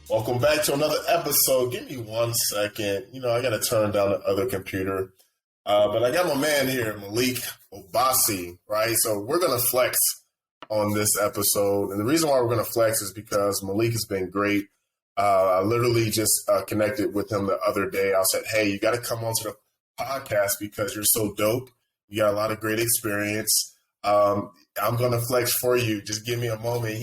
Welcome back to another episode. Give me 1 second. I got to turn down the other computer. But I got my man here, Maalik Obasi, right? So we're going to flex on this episode. And the reason why we're going to flex is because Maalik has been great. I literally just connected with him the other day. I said, hey, you got to come onto the podcast because you're so dope. You got a lot of great experience. I'm going to flex for you. Just give me a moment.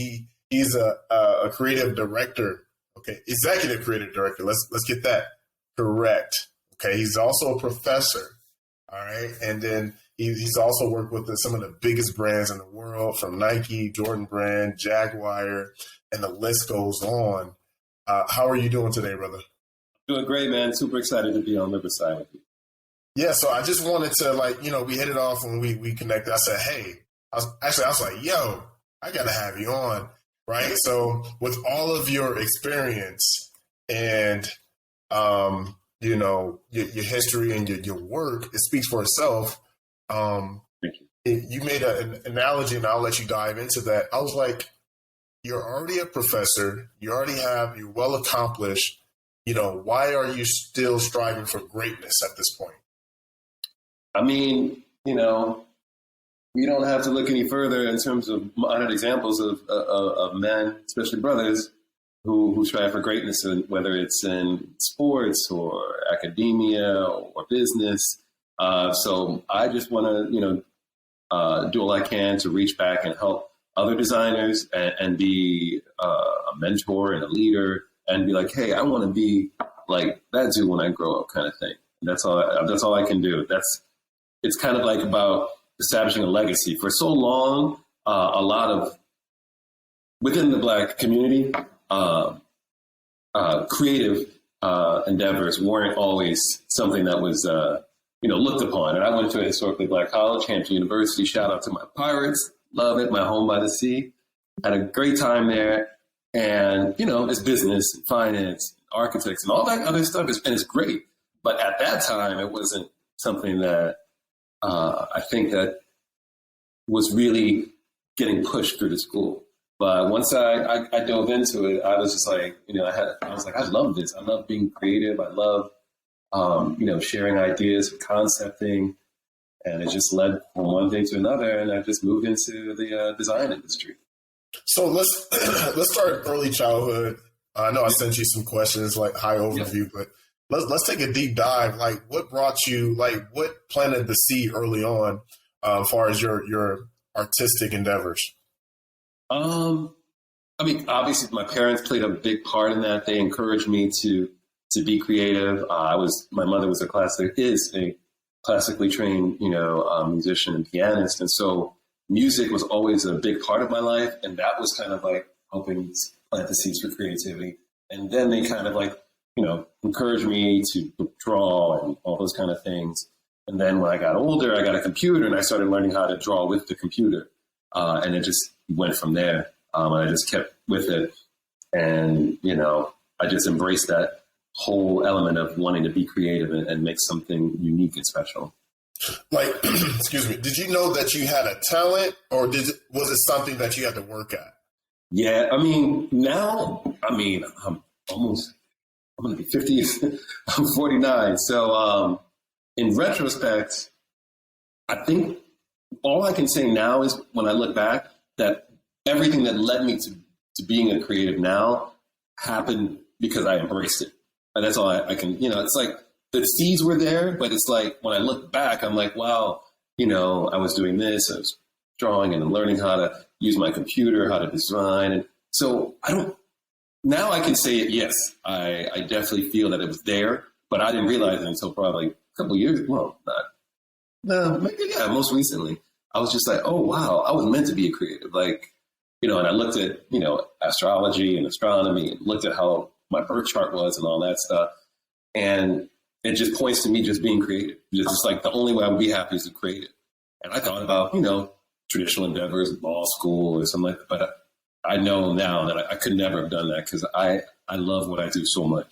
He's a creative director. Okay, executive creative director. Let's get that correct. Okay, he's also a professor. All right, and then he's also worked with some of the biggest brands in the world, from Nike, Jordan Brand, Jaguar, and the list goes on. How are you doing today, brother? Doing great, man. Super excited to be on Riverside with you. Yeah, so I just wanted to, we hit it off when we connected. I said, hey, I was like, yo, I got to have you on. Right. So with all of your experience and, your history and your work, it speaks for itself. Thank you. You made an analogy, and I'll let you dive into that. I was like, you're already a professor. You're well accomplished. Why are you still striving for greatness at this point? I mean, we don't have to look any further in terms of modern examples of men, especially brothers, who strive for greatness, whether it's in sports or academia or business. So I just want to, do all I can to reach back and help other designers and be a mentor and a leader and be like, hey, I want to be like that dude when I grow up, kind of thing. And that's all I can do. It's kind of like about establishing a legacy. For so long, a lot of within the Black community, creative endeavors weren't always something that was looked upon. And I went to a historically Black college, Hampton University. Shout out to my Pirates, love it. My home by the sea. Had a great time there, and it's business, and finance, architects, and all that other stuff, and it's great. But at that time, it wasn't something that I think that was really getting pushed through the school. But once I dove into it, I was just like, I love this. I love being creative. I love, sharing ideas, concepting. And it just led from one thing to another. And I just moved into the design industry. So let's start early childhood. I know I sent you some questions, like high overview, but let's take a deep dive. Like, what brought you? Like, what planted the seed early on, as far as your artistic endeavors? Obviously, my parents played a big part in that. They encouraged me to be creative. My mother is a classically trained, musician and pianist, and so music was always a big part of my life, and that was kind of like helping plant the seeds for creativity. And then they kind of like, encouraged me to draw and all those kind of things. And then when I got older, I got a computer and I started learning how to draw with the computer. And it just went from there. And I just kept with it. And, I just embraced that whole element of wanting to be creative and make something unique and special. Like, excuse me, did you know that you had a talent, or was it something that you had to work at? Yeah, now, I'm going to be 50. I'm 49. So in retrospect, I think all I can say now is when I look back that everything that led me to being a creative now happened because I embraced it. And that's all I can, it's like the seeds were there, but it's like when I look back, I'm like, wow, I was doing this, I was drawing and learning how to use my computer, how to design. And so now I can say it, yes, I definitely feel that it was there, but I didn't realize it until probably a couple of years. Well, most recently. I was just like, oh, wow, I was meant to be a creative. Like, and I looked at, astrology and astronomy and looked at how my birth chart was and all that stuff. And it just points to me just being creative. It's just like the only way I would be happy is to create it. And I thought about, traditional endeavors, law school or something like that, but I know now that I could never have done that because I love what I do so much.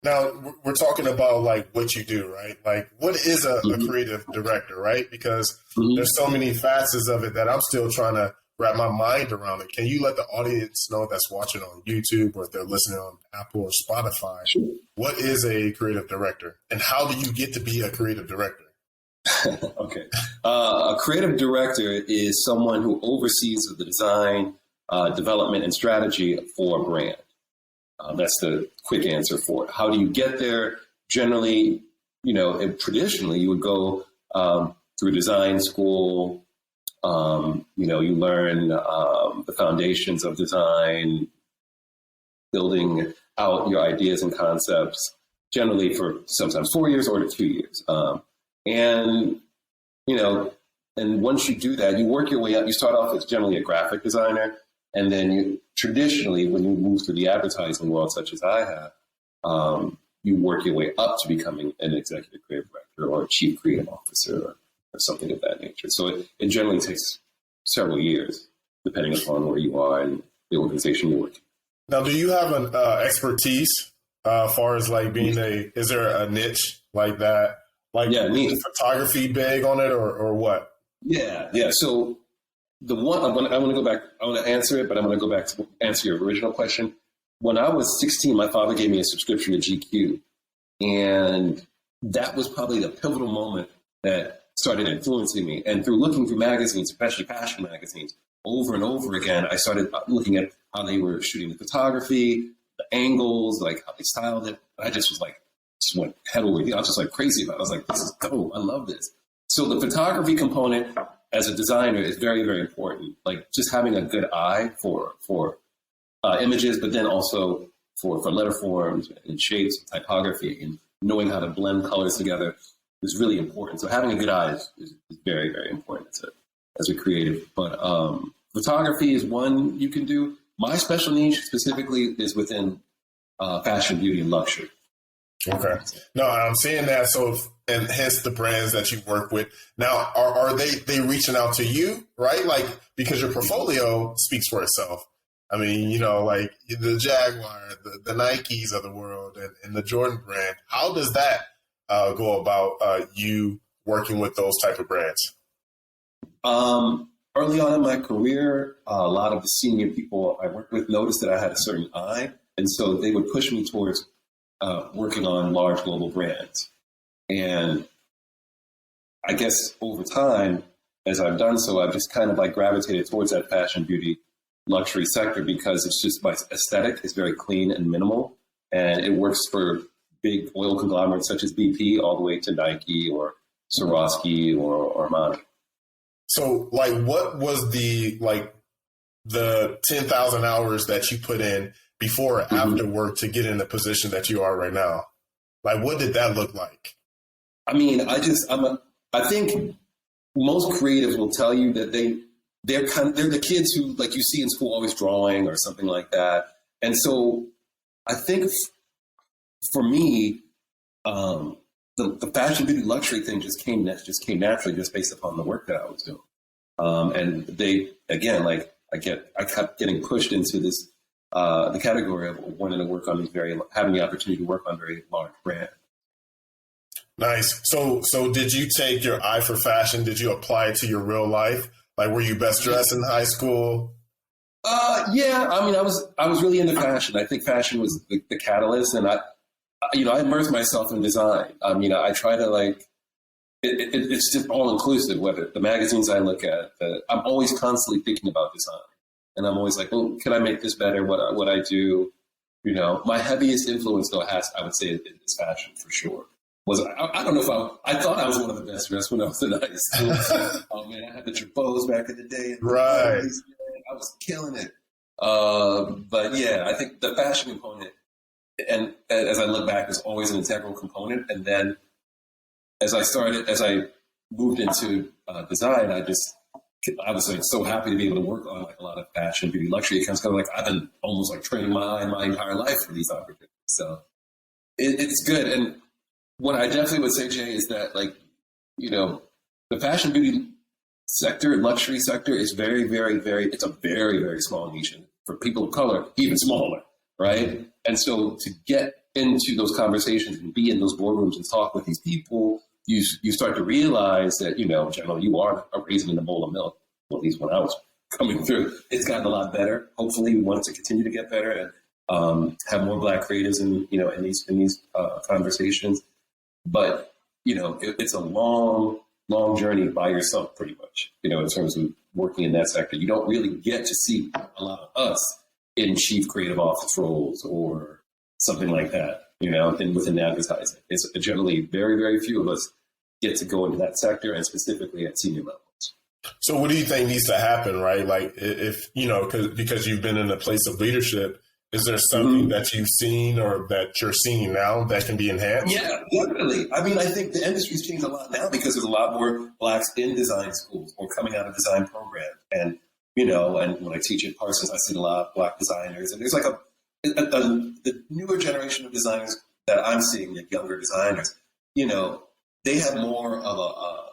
Now, we're talking about like what you do, right? Like, what is a creative director, right? Because there's so many facets of it that I'm still trying to wrap my mind around it. Can you let the audience know that's watching on YouTube or if they're listening on Apple or Spotify, Sure. what is a creative director and how do you get to be a creative director? Okay. A creative director is someone who oversees the design, development, and strategy for a brand. That's the quick answer for it. How do you get there? Generally, traditionally, you would go through design school. You learn the foundations of design, building out your ideas and concepts, generally for sometimes 4 years or to 2 years. And once you do that, you work your way up. You start off as generally a graphic designer. And then traditionally, when you move through the advertising world, such as I have, you work your way up to becoming an executive creative director or a chief creative officer or something of that nature. So it generally takes several years, depending upon where you are and the organization you work in. Now, do you have an expertise as far as like being is there a niche like that? Like, is photography big on it or what? Yeah. So the one, I want to go back, I want to answer it, but I'm going to go back to answer your original question. When I was 16, my father gave me a subscription to GQ. And that was probably the pivotal moment that started influencing me. And through looking through magazines, especially fashion magazines, over and over again, I started looking at how they were shooting the photography, the angles, like how they styled it. And I just went head over heels. I was just like crazy about it. I was like, this is dope. I love this. So the photography component as a designer is very, very important. Like just having a good eye for images, but then also for letter forms and shapes, and typography, and knowing how to blend colors together is really important. So having a good eye is very, very important as a creative. But photography is one you can do. My special niche specifically is within fashion, beauty, and luxury. Okay. No, I'm seeing that. So, and hence the brands that you work with. Now, are they reaching out to you, right? Like, because your portfolio speaks for itself. I mean, like the Jaguar, the Nikes of the world and the Jordan brand. How does that go about you working with those type of brands? Early on in my career, a lot of the senior people I worked with noticed that I had a certain eye. And so they would push me towards working on large global brands. And I guess over time, as I've done so, I've just kind of like gravitated towards that fashion, beauty, luxury sector because it's just my aesthetic is very clean and minimal. And it works for big oil conglomerates such as BP all the way to Nike or Swarovski or Armani. So like what was the 10,000 hours that you put in before or after work to get in the position that you are right now? Like, what did that look like? I mean, I think most creatives will tell you that they're the kids who, like you see in school, always drawing or something like that. And so I think for me, the fashion, beauty, luxury thing just came naturally just based upon the work that I was doing. And I kept getting pushed into this, the category of wanting to work on having the opportunity to work on very large brands. Nice. So did you take your eye for fashion? Did you apply it to your real life? Like, were you best dressed in high school? Yeah. I mean, I was really into fashion. I think fashion was the catalyst, and I immersed myself in design. I mean, I try to it's just all inclusive. Whether the magazines I look at, I'm always constantly thinking about design, and I'm always like, well, can I make this better? What I do, my heaviest influence though I would say is fashion for sure. I don't know if I thought I was one of the best dressed when I was in high school. Oh man, I had the Tripos back in the day. Right. I was killing it. But yeah, I think the fashion component, and as I look back, is always an integral component. And then as I moved into design, I was so happy to be able to work on a lot of fashion, beauty, luxury accounts. Kind of I've been almost training my eye my entire life for these opportunities. So it's good. And what I definitely would say, Jay, is that the fashion, beauty sector, luxury sector is very, very, very, it's a very, very small niche. And for people of color, even smaller, right? And so to get into those conversations and be in those boardrooms and talk with these people, you start to realize that, generally you are a raisin in a bowl of milk, well, at least when I was coming through. It's gotten a lot better. Hopefully, we want it to continue to get better and have more Black creatives in these conversations. But it's a long journey by yourself, pretty much. In terms of working in that sector, you don't really get to see a lot of us in chief creative office roles or something like that. And within advertising, it's generally very, very few of us get to go into that sector, and specifically at senior levels. So what do you think needs to happen, right? Like if, because you've been in a place of leadership, is there something that you've seen or that you're seeing now that can be enhanced? Yeah, definitely. I mean, I think the industry's changed a lot now because there's a lot more Blacks in design schools or coming out of design programs. And, and when I teach at Parsons, I see a lot of Black designers. And there's like the newer generation of designers that I'm seeing, like younger designers, they have more of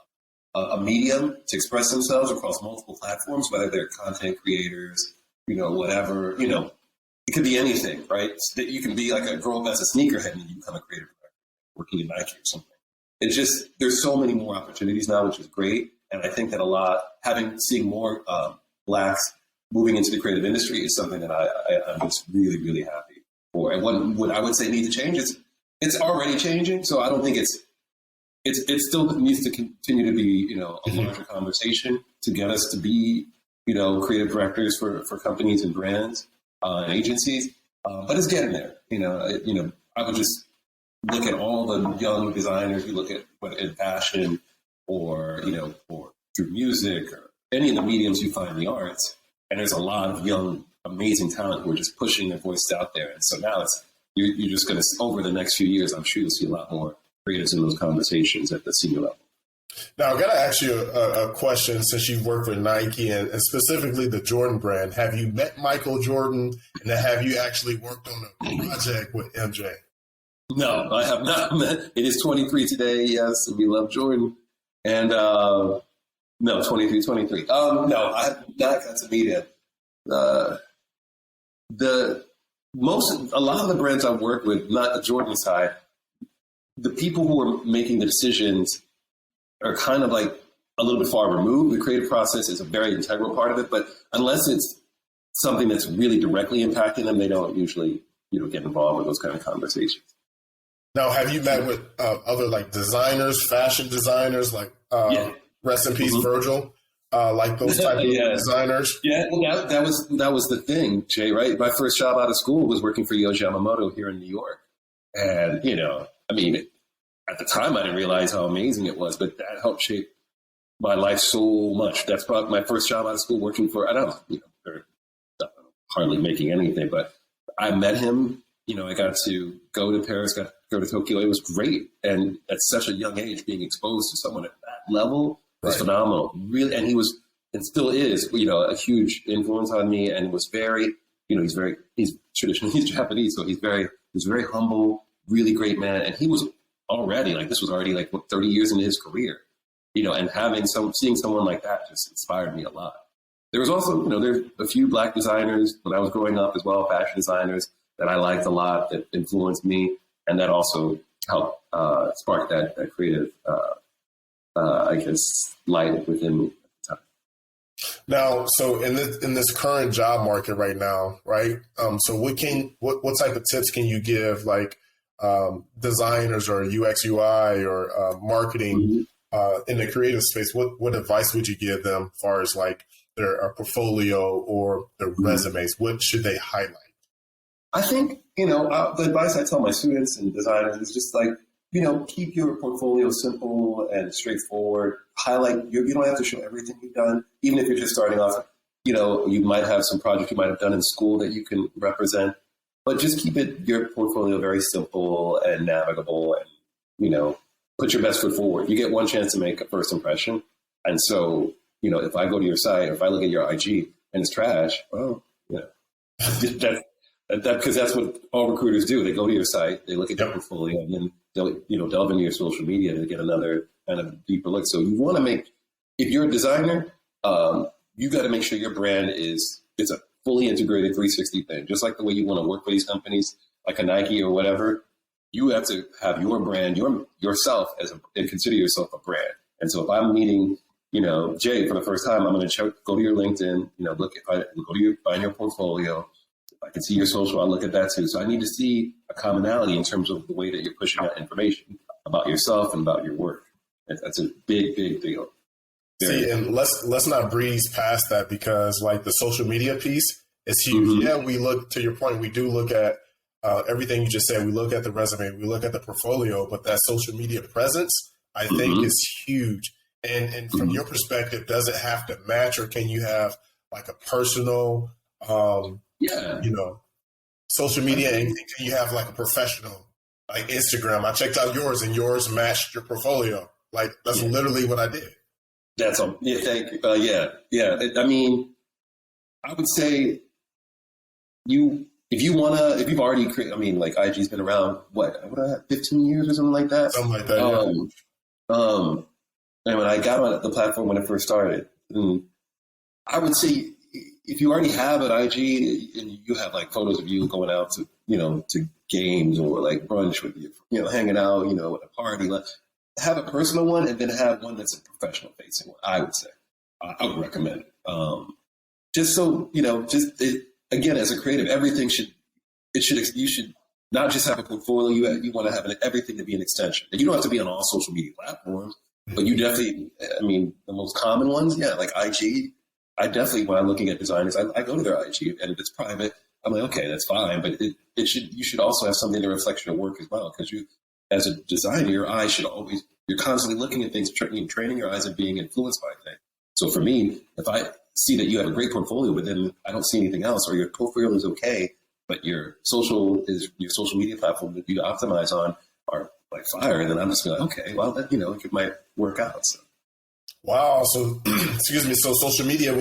a medium to express themselves across multiple platforms, whether they're content creators, whatever, it could be anything, right? So that you can be like a girl that's a sneakerhead and you become a creative director working at Nike or something. It's just, there's so many more opportunities now, which is great. And I think that seeing more Blacks moving into the creative industry is something that I'm just really, really happy for. And what I would say needs to change is it's already changing. So I don't think it still needs to continue to be, a larger conversation to get us to be, creative directors for companies and brands and agencies. But it's getting there. I would just look at all the young designers. You look at what in fashion or, or through music or any of the mediums you find in the arts. And there's a lot of young, amazing talent who are just pushing their voice out there. And so now you're just going to, over the next few years, I'm sure you'll see a lot more creatives in those conversations at the senior level. Now, I've got to ask you a question since you've worked with Nike and specifically the Jordan brand. Have you met Michael Jordan, and have you actually worked on a project with MJ? No, I have not met. It is 23 today, yes. We love Jordan. And no, 23. No, I have not got to meet him. A lot of the brands I've worked with, not the Jordan side, the people who are making the decisions are kind of like a little bit far removed. The creative process is a very integral part of it, but unless it's something that's really directly impacting them, they don't usually, get involved with those kind of conversations. Now, have you met with other like designers, fashion designers, like rest in peace, Virgil, like those type of designers? Yeah, well, that was the thing, Jay. Right, my first job out of school was working for Yohji Yamamoto here in New York, and at the time, I didn't realize how amazing it was, but that helped shape my life so much. That's probably my first job out of school working for, I don't know, they're hardly making anything, but I met him. I got to go to Paris, got to go to Tokyo. It was great. And at such a young age, being exposed to someone at that level was phenomenal. Really. And he was, and still is, a huge influence on me. And was very, he's traditional, he's Japanese. So he's very humble, really great man. And he was already this was already 30 years into his career, and seeing someone like that just inspired me a lot. There was also, there's a few Black designers when I was growing up as well, fashion designers that I liked a lot that influenced me. And that also helped spark that creative, light within me at the time. Now, so in this current job market right now, right? So what type of tips can you give, designers or UX UI or marketing in the creative space? What advice would you give them as far as their portfolio or their resumes? What should they highlight? I think, the advice I tell my students and designers is just keep your portfolio simple and straightforward. Highlight, you don't have to show everything you've done, even if you're just starting off. You might have some project you might have done in school that you can represent. But just keep your portfolio very simple and navigable and, put your best foot forward. You get one chance to make a first impression. And so, if I go to your site or if I look at your IG and it's trash, well, because that's what all recruiters do. They go to your site, they look at your portfolio, and then they'll, delve into your social media to get another kind of deeper look. So you want to if you're a designer, you got to make sure your brand it's a fully integrated 360 thing, just like the way you want to work for these companies, like a Nike or whatever. You have to have your brand, yourself and consider yourself a brand. And so if I'm meeting, Jay, for the first time, I'm going to go to your LinkedIn, find your portfolio. If I can see your social, I'll look at that too. So I need to see a commonality in terms of the way that you're pushing out information about yourself and about your work. That's a big, big deal. See, and let's not breeze past that, because like the social media piece is huge. Mm-hmm. Yeah, we look, to your point, we do look at everything you just said. We look at the resume, we look at the portfolio, but that social media presence, I think, is huge. And from your perspective, does it have to match, or can you have like a personal, social media, and can you have like a professional, like Instagram? I checked out yours, and yours matched your portfolio. Like that's literally what I did. That's thank you. I mean, I would say if you've already created. I mean, like IG's been around 15 years or something like that. Something like that. And when I got on the platform when it first started, I would say if you already have an IG and you have like photos of you going out to to games or like brunch with you, hanging out, at a party, have a personal one, and then have one that's a professional facing one. I would say I would recommend it. Just so again, as a creative, everything you should not just have a portfolio. You want to have everything to be an extension, and you don't have to be on all social media platforms. But you definitely, I mean, the most common ones, like IG. I definitely, when I'm looking at designers, I go to their IG, and if it's private, I'm like, okay, that's fine. But you should also have something to reflect your work as well, because you, as a designer, your eye should always, you're constantly looking at things, training your eyes and being influenced by things. So for me, if I see that you have a great portfolio, but then I don't see anything else, or your portfolio is okay, but your social media platform that you optimize on are like fire, and then I'm just like, okay, well, that, it might work out. So. Wow. So, excuse me. So social media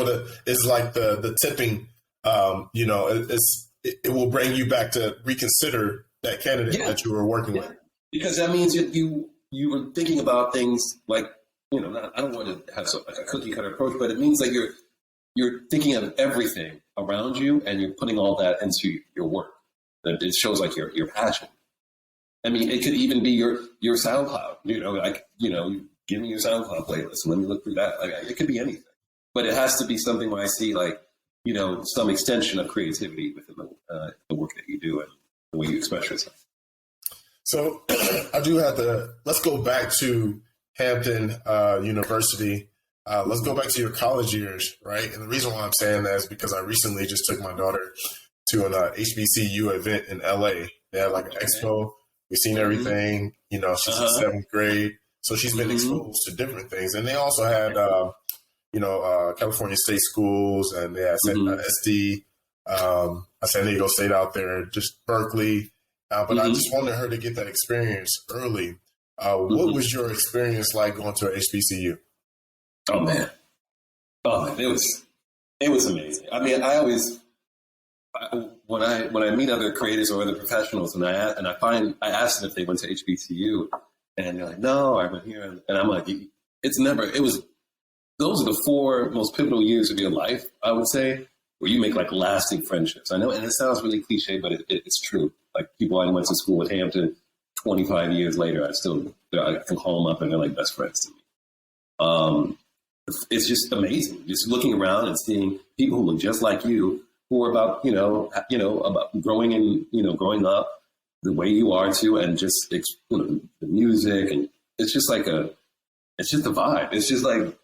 is like the tipping, it will bring you back to reconsider that candidate that you were working with. Because that means you were thinking about things like, I don't want to have like a cookie cutter approach, but it means that you're thinking of everything around you, and you're putting all that into your work. That it shows like your passion. I mean, it could even be your SoundCloud, give me your SoundCloud playlist and let me look through that. Like, it could be anything, but it has to be something where I see like, some extension of creativity within the work that you do and the way you express yourself. So I do have let's go back to Hampton University. Let's go back to your college years, right? And the reason why I'm saying that is because I recently just took my daughter to an HBCU event in LA. They had like an expo. We've seen everything. She's in seventh grade. So she's been exposed to different things. And they also had, California State Schools, and they had SD, San Diego State out there, just Berkeley. But I just wanted her to get that experience early. What was your experience like going to a HBCU? Oh man, it was amazing. I mean, when I meet other creators or other professionals, and I ask them if they went to HBCU, and they're like, no, I went here, and I'm like, those are the 4 most pivotal years of your life, I would say, where you make like lasting friendships. I know, and it sounds really cliche, but it's true. Like people I went to school with Hampton, 25 years later, I can call them up and they're like best friends to me. It's just amazing, just looking around and seeing people who look just like you, who are about about growing up the way you are too, and just the music, and it's just a vibe. It's just like,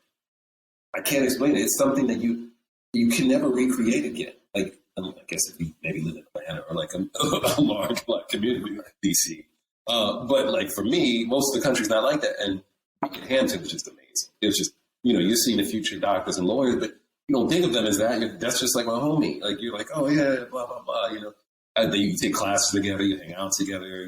I can't explain it. It's something that you can never recreate again. Like, I guess if you maybe live in Atlanta or like a large Black community like DC, but like for me, most of the country's not like that. And Hampton was just amazing. It was just you see the future doctors and lawyers, but you don't think of them as that. That's just like my homie. Like you're like, oh yeah, blah blah blah. And then you take classes together, you hang out together.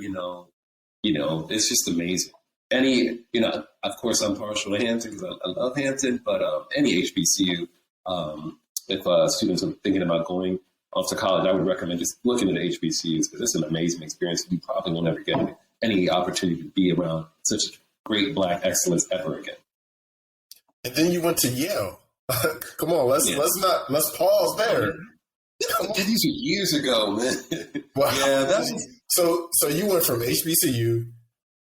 It's just amazing. Of course, I'm partial to Hampton because I love Hampton, but any HBCU, if students are thinking about going off to college, I would recommend just looking at the HBCUs because it's an amazing experience. You probably will never get any opportunity to be around such great Black excellence ever again. And then you went to Yale. Come on, let's pause there. These were years ago, man. Wow. Yeah, so you went from HBCU,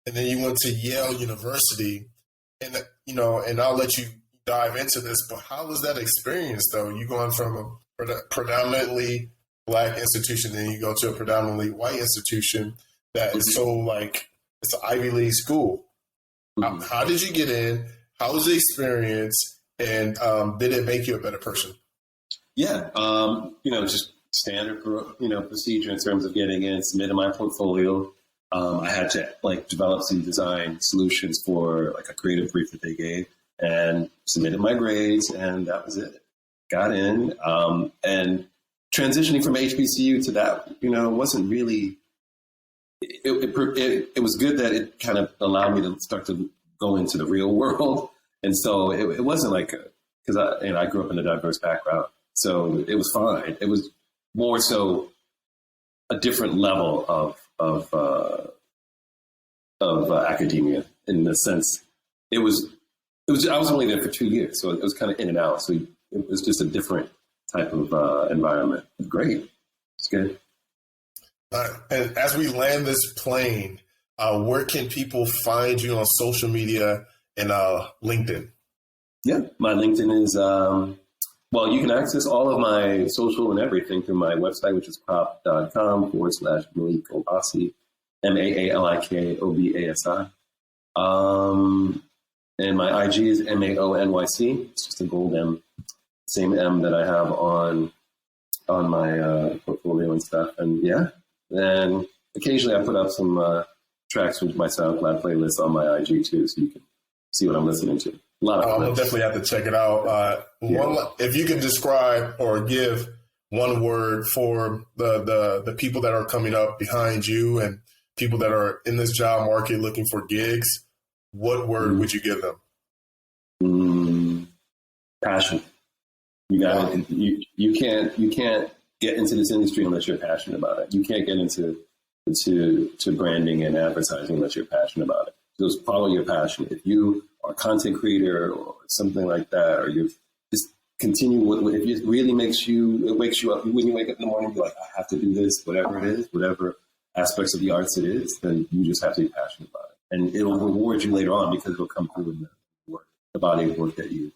and then you went to Yale University, and and I'll let you dive into this, but how was that experience though? You going from a predominantly Black institution, then you go to a predominantly white institution that is so like, it's an Ivy League school. How did you get in? How was the experience? And did it make you a better person? Yeah, just standard, procedure in terms of getting in, submitting my portfolio. I had to develop some design solutions for like a creative brief that they gave, and submitted my grades, and that was it. Got in, and transitioning from HBCU to that, wasn't really. It was good that it kind of allowed me to start to go into the real world, and so it wasn't like because I grew up in a diverse background, so it was fine. It was more so a different level of academia in the sense it was. I was only there for 2 years, so it was kind of in and out. So it was just a different type of environment. It was great. It's good. And as we land this plane, where can people find you on social media and LinkedIn? Yeah, my LinkedIn is, you can access all of my social and everything through my website, which is pop.com/Maalik Obasi, MAALIKOBASI. And my IG is MAONYC. It's just a gold M, same M that I have on my portfolio and stuff. And yeah, and occasionally I put up some tracks with my SoundCloud playlist on my IG too, so you can see what I'm listening to. A lot of I'll definitely have to check it out. If you can describe or give one word for the people that are coming up behind you and people that are in this job market looking for gigs, what word would you give them? Passion. You got it. You can't get into this industry unless you're passionate about it. You can't get into branding and advertising unless you're passionate about it. Just follow your passion. If you are a content creator or something like that, or you just continue with if it really wakes you up when you wake up in the morning, you're like, I have to do this, whatever it is, whatever aspects of the arts it is, then you just have to be passionate about it. And it'll reward you later on because it'll come through in the work, the body of work that you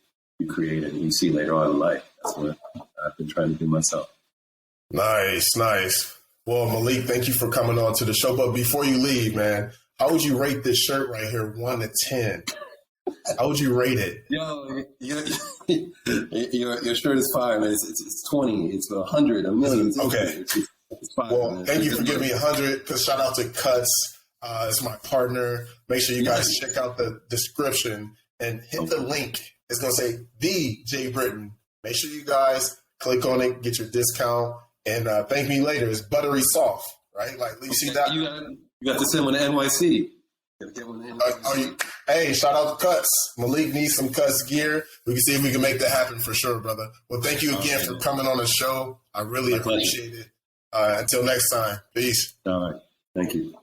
create and you see later on in life. That's what I've been trying to do myself. Nice. Well, Maalik, thank you for coming on to the show. But before you leave, man, how would you rate this shirt right here, 1 to 10? How would you rate it? Yo, your shirt is fire, man. It's 20. It's 100, a million. Okay. It's fire, well, man. Thank you for giving me 100. Because shout out to Cuts. It's my partner. Make sure you guys check out the description and hit the link. It's going to say The J Britton. Make sure you guys click on it, get your discount, and thank me later. It's buttery soft, right? Like, you see that? You got to send one to NYC. Hey, shout out to Cuts. Maalik needs some Cuts gear. We can see if we can make that happen for sure, brother. Well, thank you again for coming on the show. I really appreciate it. Until next time. Peace. All right. Thank you.